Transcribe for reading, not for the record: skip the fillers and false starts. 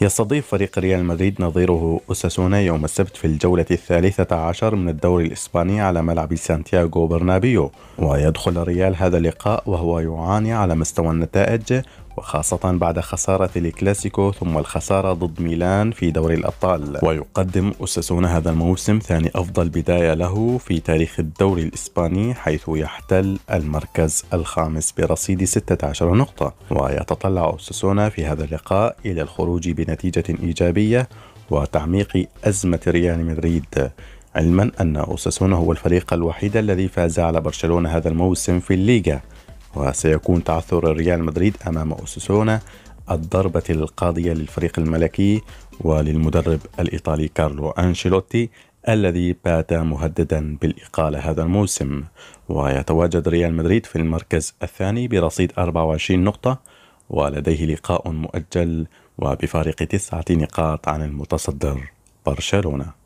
يستضيف فريق ريال مدريد نظيره أوساسونا يوم السبت في الجولة 13 من الدوري الإسباني على ملعب سانتياغو برنابيو. ويدخل الريال هذا اللقاء وهو يعاني على مستوى النتائج، وخاصة بعد خسارة الكلاسيكو ثم الخسارة ضد ميلان في دوري الأبطال. ويقدم أوساسونا هذا الموسم ثاني أفضل بداية له في تاريخ الدوري الإسباني، حيث يحتل المركز الخامس برصيد 16 نقطة. ويتطلع أوساسونا في هذا اللقاء إلى الخروج بنتيجة إيجابية وتعميق أزمة ريال مدريد، علما أن أوساسونا هو الفريق الوحيد الذي فاز على برشلونة هذا الموسم في الليغا. وسيكون تعثر ريال مدريد أمام أوساسونا الضربة القاضية للفريق الملكي وللمدرب الإيطالي كارلو أنشيلوتي الذي بات مهددا بالإقالة هذا الموسم. ويتواجد ريال مدريد في المركز الثاني برصيد 24 نقطة، ولديه لقاء مؤجل وبفارق 9 نقاط عن المتصدر برشلونة.